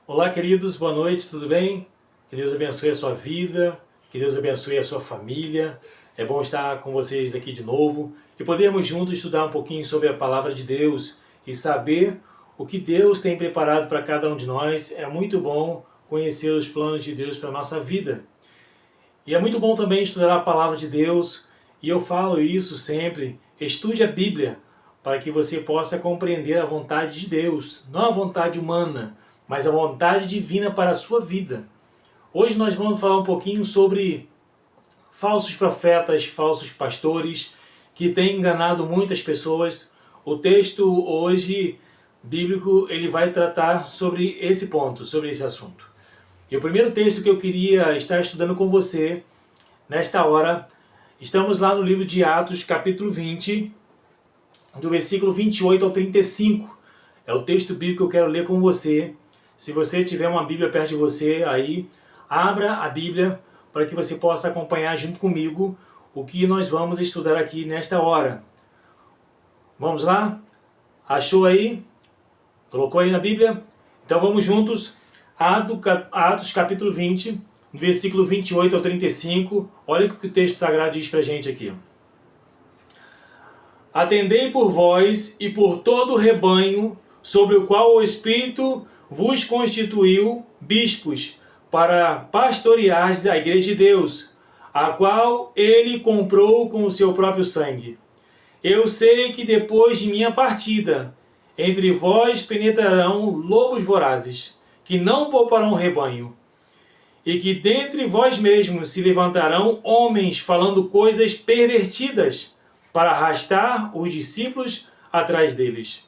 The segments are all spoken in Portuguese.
Olá, queridos, boa noite, tudo bem? Que Deus abençoe a sua vida, que Deus abençoe a sua família. É bom estar com vocês aqui de novo e podermos juntos estudar um pouquinho sobre a palavra de Deus e saber o que Deus tem preparado para cada um de nós. É muito bom conhecer os planos de Deus para a nossa vida. E é muito bom também estudar a palavra de Deus, e eu falo isso sempre: estude a Bíblia, para que você possa compreender a vontade de Deus, não a vontade humana, mas a vontade divina para a sua vida. Hoje nós vamos falar um pouquinho sobre falsos profetas, falsos pastores, que têm enganado muitas pessoas. O texto hoje bíblico ele vai tratar sobre esse ponto, sobre esse assunto. E o primeiro texto que eu queria estar estudando com você, nesta hora, estamos lá no livro de Atos, capítulo 20, do versículo 28 ao 35. É o texto bíblico que eu quero ler com você. Se você tiver uma Bíblia perto de você aí, abra a Bíblia para que você possa acompanhar junto comigo o que nós vamos estudar aqui nesta hora. Vamos lá? Achou aí? Colocou aí na Bíblia? Então vamos juntos. Atos capítulo 20, versículo 28 ao 35. Olha o que o texto sagrado diz para a gente aqui. Atendei por vós e por todo o rebanho, sobre o qual o Espírito vos constituiu bispos, para pastoreardes a igreja de Deus, a qual ele comprou com o seu próprio sangue. Eu sei que depois de minha partida, entre vós penetrarão lobos vorazes, que não pouparão o rebanho, e que dentre vós mesmos se levantarão homens falando coisas pervertidas, para arrastar os discípulos atrás deles.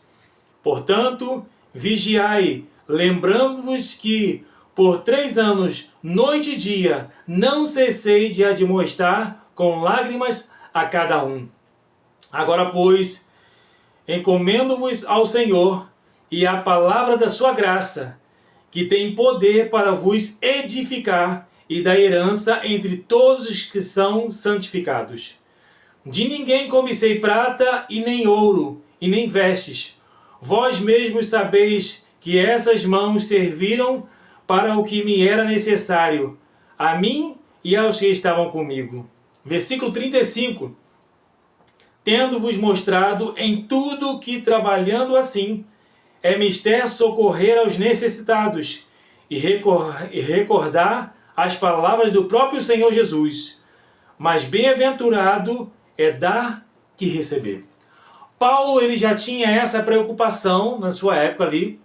Portanto, vigiai, lembrando-vos que, por 3 anos, noite e dia, não cessei de admoestar com lágrimas a cada um. Agora, pois, encomendo-vos ao Senhor e à palavra da sua graça, que tem poder para vos edificar e dar herança entre todos os que são santificados. De ninguém cobicei prata e nem ouro, e nem vestes. Vós mesmos sabeis que essas mãos serviram para o que me era necessário, a mim e aos que estavam comigo. Versículo 35. Tendo-vos mostrado em tudo que, trabalhando assim, é mister socorrer aos necessitados e recordar as palavras do próprio Senhor Jesus. Mas bem-aventurado é dar que receber. Paulo ele já tinha essa preocupação na sua época ali,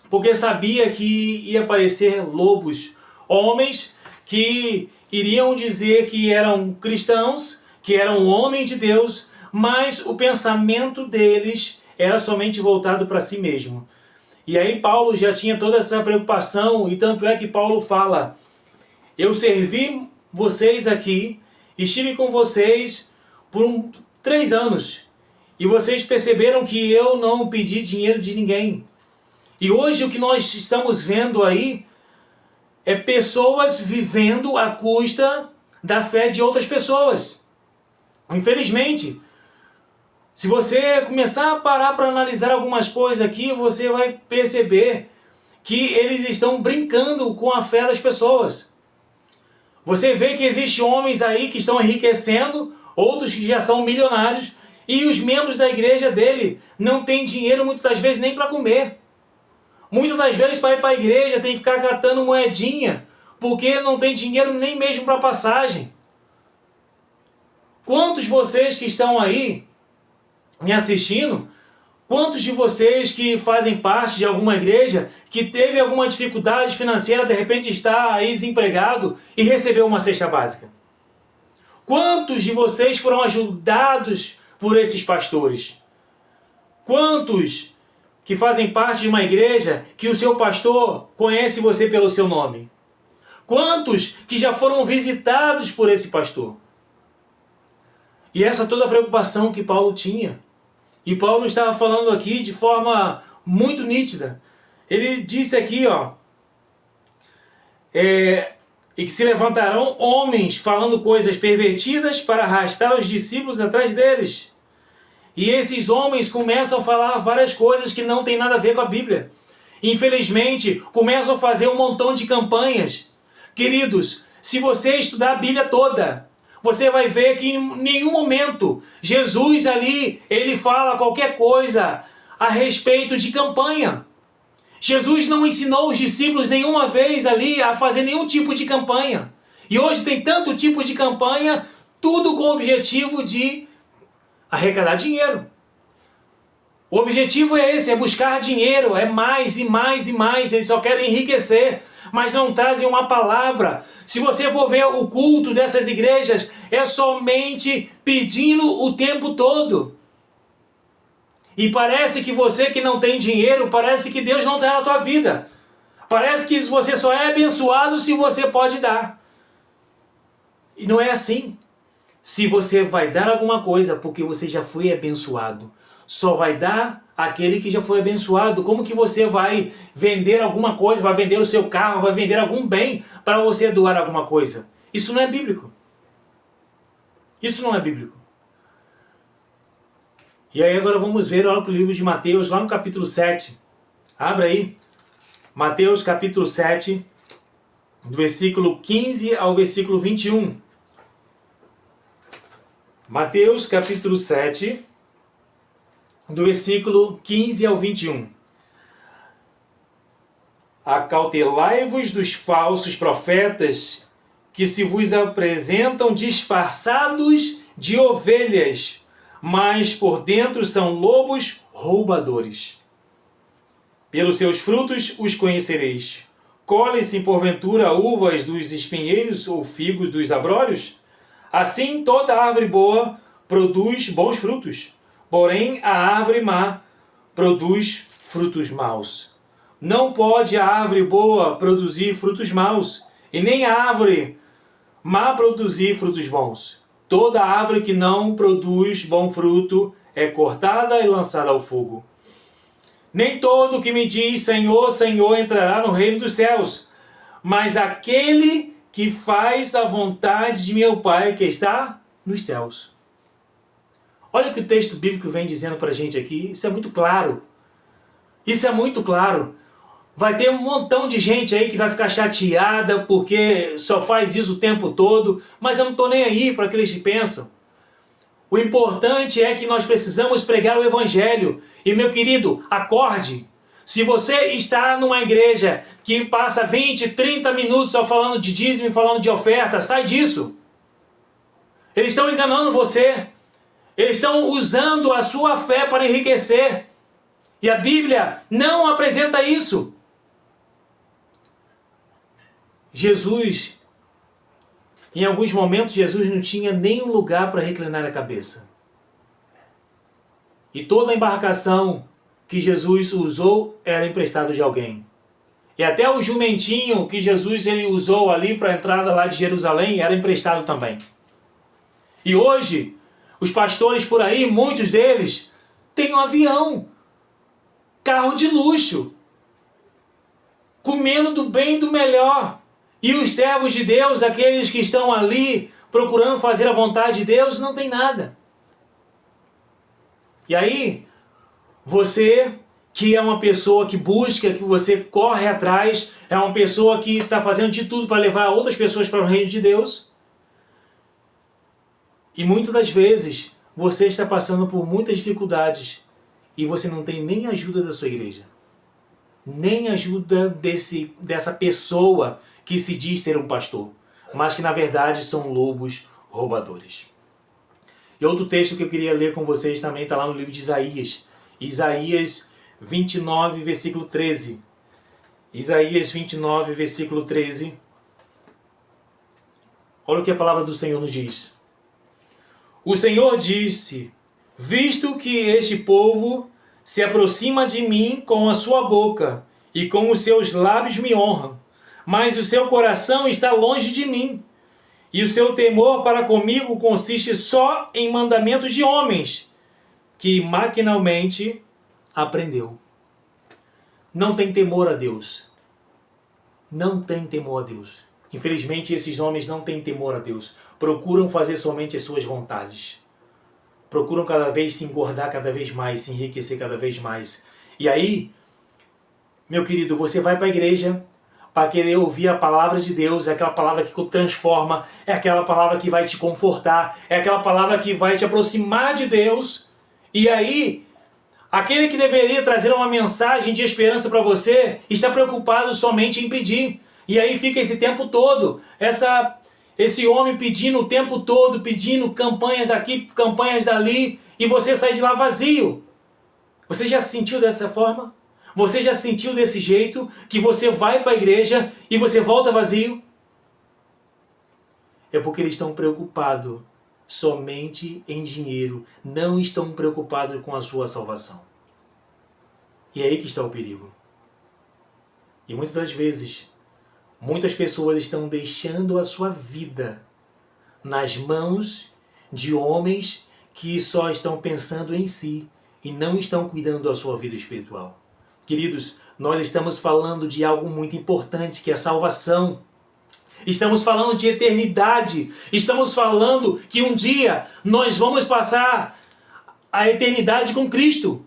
porque sabia que ia aparecer lobos, homens que iriam dizer que eram cristãos, que eram homens de Deus, mas o pensamento deles era somente voltado para si mesmo. E aí Paulo já tinha toda essa preocupação, e tanto é que Paulo fala: eu servi vocês aqui, estive com vocês por 3 anos, e vocês perceberam que eu não pedi dinheiro de ninguém. E hoje o que nós estamos vendo aí é pessoas vivendo à custa da fé de outras pessoas. Infelizmente, se você começar a parar para analisar algumas coisas aqui, você vai perceber que eles estão brincando com a fé das pessoas. Você vê que existem homens aí que estão enriquecendo, outros que já são milionários, e os membros da igreja dele não têm dinheiro muitas das vezes nem para comer. Muitas das vezes para ir para a igreja tem que ficar catando moedinha, porque não tem dinheiro nem mesmo para passagem. Quantos de vocês que estão aí me assistindo, quantos de vocês que fazem parte de alguma igreja que teve alguma dificuldade financeira, de repente está aí desempregado e recebeu uma cesta básica? Quantos de vocês foram ajudados por esses pastores? Quantos que fazem parte de uma igreja que o seu pastor conhece você pelo seu nome? Quantos que já foram visitados por esse pastor? E essa toda a preocupação que Paulo tinha. E Paulo estava falando aqui de forma muito nítida. Ele disse aqui, e que se levantarão homens falando coisas pervertidas para arrastar os discípulos atrás deles. E esses homens começam a falar várias coisas que não tem nada a ver com a Bíblia. Infelizmente, começam a fazer um montão de campanhas. Queridos, se você estudar a Bíblia toda, você vai ver que em nenhum momento Jesus ali, ele fala qualquer coisa a respeito de campanha. Jesus não ensinou os discípulos nenhuma vez ali a fazer nenhum tipo de campanha. E hoje tem tanto tipo de campanha, tudo com o objetivo de arrecadar dinheiro. O objetivo é esse, é buscar dinheiro, é mais e mais e mais, eles só querem enriquecer, mas não trazem uma palavra. Se você for ver o culto dessas igrejas, é somente pedindo o tempo todo. E parece que você que não tem dinheiro, parece que Deus não está na tua vida. Parece que você só é abençoado se você pode dar. E não é assim. Se você vai dar alguma coisa porque você já foi abençoado, só vai dar aquele que já foi abençoado. Como que você vai vender alguma coisa, vai vender o seu carro, vai vender algum bem para você doar alguma coisa? Isso não é bíblico. Isso não é bíblico. E aí agora vamos ver, olha para o livro de Mateus, lá no capítulo 7. Abra aí. Mateus capítulo 7, do versículo 15 ao versículo 21. Mateus capítulo 7, do versículo 15 ao 21. Acautelai-vos dos falsos profetas, que se vos apresentam disfarçados de ovelhas, mas por dentro são lobos roubadores. Pelos seus frutos os conhecereis. Colhem-se porventura uvas dos espinheiros ou figos dos abrolhos? Assim toda árvore boa produz bons frutos, porém a árvore má produz frutos maus. Não pode a árvore boa produzir frutos maus, e nem a árvore má produzir frutos bons. Toda árvore que não produz bom fruto é cortada e lançada ao fogo. Nem todo que me diz Senhor, Senhor entrará no reino dos céus, mas aquele que faz a vontade de meu Pai que está nos céus. Olha o que o texto bíblico vem dizendo para a gente aqui. Isso é muito claro. Isso é muito claro. Vai ter um montão de gente aí que vai ficar chateada porque só faz isso o tempo todo, mas eu não estou nem aí para o que eles pensam. O importante é que nós precisamos pregar o Evangelho. E meu querido, acorde. Se você está numa igreja que passa 20, 30 minutos só falando de dízimo e falando de oferta, sai disso. Eles estão enganando você. Eles estão usando a sua fé para enriquecer. E a Bíblia não apresenta isso. Jesus, em alguns momentos, Jesus não tinha nenhum lugar para reclinar a cabeça. E toda a embarcação que Jesus usou era emprestada de alguém. E até o jumentinho que Jesus ele usou ali para a entrada lá de Jerusalém era emprestado também. E hoje, os pastores por aí, muitos deles, têm um avião, carro de luxo, comendo do bem e do melhor. E os servos de Deus, aqueles que estão ali procurando fazer a vontade de Deus, não tem nada. E aí, você que é uma pessoa que busca, que você corre atrás, é uma pessoa que está fazendo de tudo para levar outras pessoas para o reino de Deus. E muitas das vezes, você está passando por muitas dificuldades e você não tem nem ajuda da sua igreja. Nem ajuda dessa pessoa que se diz ser um pastor, mas que na verdade são lobos roubadores. E outro texto que eu queria ler com vocês também está lá no livro de Isaías. Isaías 29, versículo 13. Isaías 29, versículo 13. Olha o que a palavra do Senhor nos diz. O Senhor disse: visto que este povo se aproxima de mim com a sua boca e com os seus lábios me honram, mas o seu coração está longe de mim, e o seu temor para comigo consiste só em mandamentos de homens, que maquinalmente aprendeu. Não tem temor a Deus. Não tem temor a Deus. Infelizmente, esses homens não têm temor a Deus. Procuram fazer somente as suas vontades. Procuram cada vez se engordar cada vez mais, se enriquecer cada vez mais. E aí, Meu querido, você vai para a igreja para querer ouvir a palavra de Deus, é aquela palavra que transforma, é aquela palavra que vai te confortar, é aquela palavra que vai te aproximar de Deus. E aí, aquele que deveria trazer uma mensagem de esperança para você está preocupado somente em pedir. E aí fica esse tempo todo, esse homem pedindo o tempo todo, pedindo campanhas daqui, campanhas dali, e você sai de lá vazio. Você já se sentiu dessa forma? Você já se sentiu desse jeito, que você vai para a igreja e você volta vazio? É porque eles estão preocupados somente em dinheiro, não estão preocupados com a sua salvação. E é aí que está o perigo. E muitas das vezes, muitas pessoas estão deixando a sua vida nas mãos de homens que só estão pensando em si e não estão cuidando da sua vida espiritual. Queridos, nós estamos falando de algo muito importante, que é a salvação. Estamos falando de eternidade. Estamos falando que um dia nós vamos passar a eternidade com Cristo.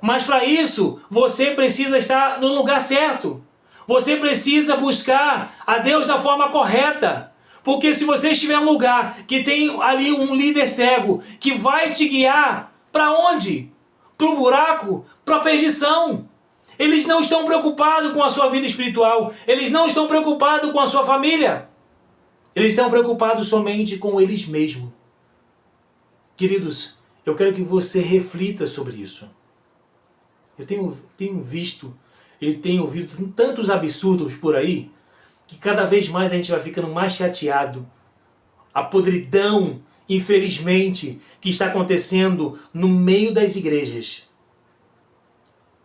Mas para isso, você precisa estar no lugar certo. Você precisa buscar a Deus da forma correta. Porque se você estiver em um lugar que tem ali um líder cego, que vai te guiar para onde? Para o buraco, para a perdição. Eles não estão preocupados com a sua vida espiritual. Eles não estão preocupados com a sua família. Eles estão preocupados somente com eles mesmos. Queridos, eu quero que você reflita sobre isso. Eu tenho visto, eu tenho ouvido tantos absurdos por aí, que cada vez mais a gente vai ficando mais chateado. A podridão, infelizmente, que está acontecendo no meio das igrejas.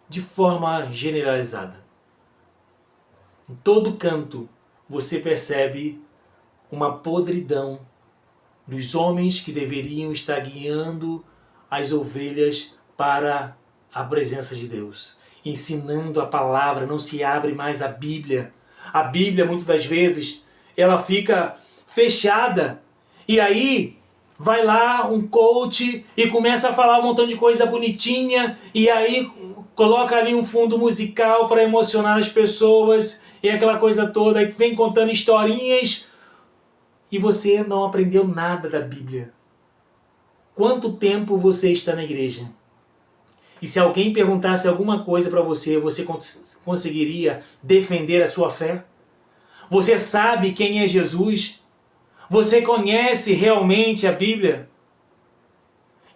De forma generalizada. Em todo canto você percebe uma podridão dos homens que deveriam estar guiando as ovelhas para a presença de Deus, ensinando a palavra. Não se abre mais a Bíblia. A Bíblia, muitas das vezes, ela fica fechada. E aí vai lá um coach e começa a falar um montão de coisa bonitinha, e aí coloca ali um fundo musical para emocionar as pessoas, e aquela coisa toda, e vem contando historinhas, e você não aprendeu nada da Bíblia. Quanto tempo você está na igreja? E se alguém perguntasse alguma coisa para você, você conseguiria defender a sua fé? Você sabe quem é Jesus? Você conhece realmente a Bíblia?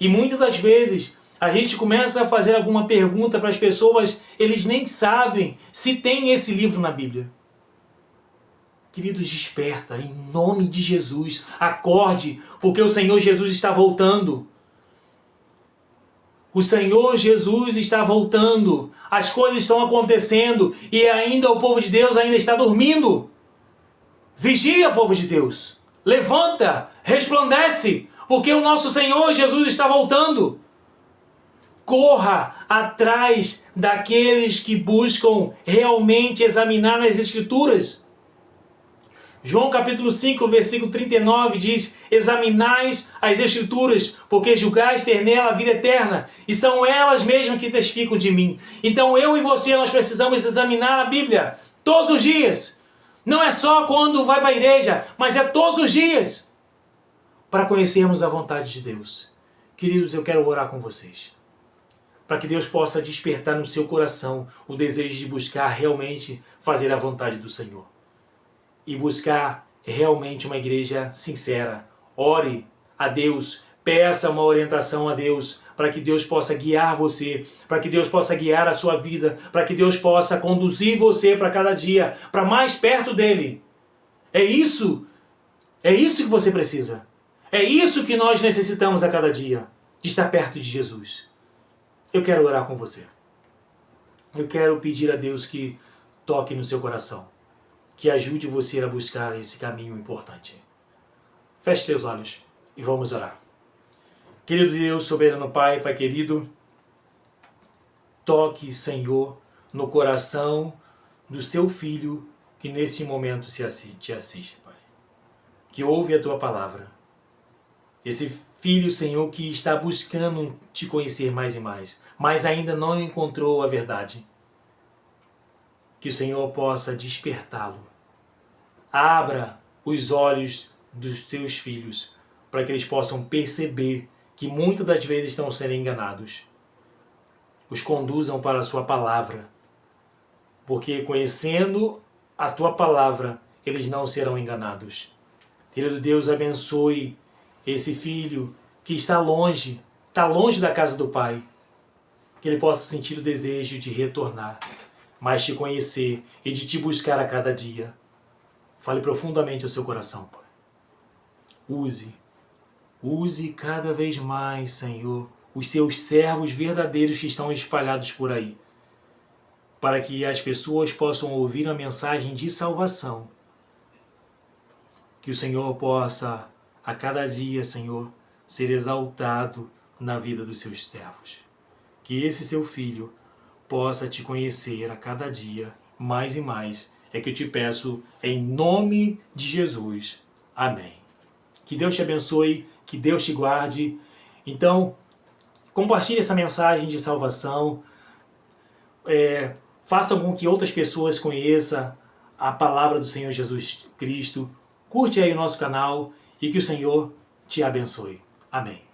E muitas das vezes a gente começa a fazer alguma pergunta para as pessoas, eles nem sabem se tem esse livro na Bíblia. Queridos, desperta, em nome de Jesus, acorde, porque o Senhor Jesus está voltando. O Senhor Jesus está voltando, as coisas estão acontecendo e ainda o povo de Deus ainda está dormindo. Vigia, povo de Deus, levanta, resplandece, porque o nosso Senhor Jesus está voltando. Corra atrás daqueles que buscam realmente examinar as Escrituras. João capítulo 5, versículo 39 diz: examinais as Escrituras, porque julgais ter nela a vida eterna, e são elas mesmas que testificam de mim. Então eu e você, nós precisamos examinar a Bíblia todos os dias. Não é só quando vai para a igreja, mas é todos os dias, para conhecermos a vontade de Deus. Queridos, eu quero orar com vocês, para que Deus possa despertar no seu coração o desejo de buscar realmente fazer a vontade do Senhor. E buscar realmente uma igreja sincera. Ore a Deus, peça uma orientação a Deus, para que Deus possa guiar você, para que Deus possa guiar a sua vida, para que Deus possa conduzir você para cada dia, para mais perto dEle. É isso que você precisa. É isso que nós necessitamos a cada dia, de estar perto de Jesus. Eu quero orar com você. Eu quero pedir a Deus que toque no seu coração, que ajude você a buscar esse caminho importante. Feche seus olhos e vamos orar. Querido Deus, soberano Pai, Pai querido, toque, Senhor, no coração do seu filho que nesse momento te assiste, Pai. Que ouve a tua palavra. Esse filho, Senhor, que está buscando te conhecer mais e mais, mas ainda não encontrou a verdade. que o Senhor possa despertá-lo. Abra os olhos dos teus filhos para que eles possam perceber que muitas das vezes estão sendo enganados. Os conduzam para a sua palavra, porque conhecendo a tua palavra, eles não serão enganados. Querido Deus, abençoe esse filho que está longe da casa do Pai, que ele possa sentir o desejo de retornar, mas te conhecer e de te buscar a cada dia. Fale profundamente ao seu coração, Pai. Use cada vez mais, Senhor, os seus servos verdadeiros que estão espalhados por aí, para que as pessoas possam ouvir a mensagem de salvação. Que o Senhor possa, a cada dia, Senhor, ser exaltado na vida dos seus servos. Que esse seu filho possa te conhecer a cada dia, mais e mais. É que eu te peço em nome de Jesus. Amém. Que Deus te abençoe, que Deus te guarde. Então, compartilhe essa mensagem de salvação. Faça com que outras pessoas conheçam a palavra do Senhor Jesus Cristo. Curte aí o nosso canal e que o Senhor te abençoe. Amém.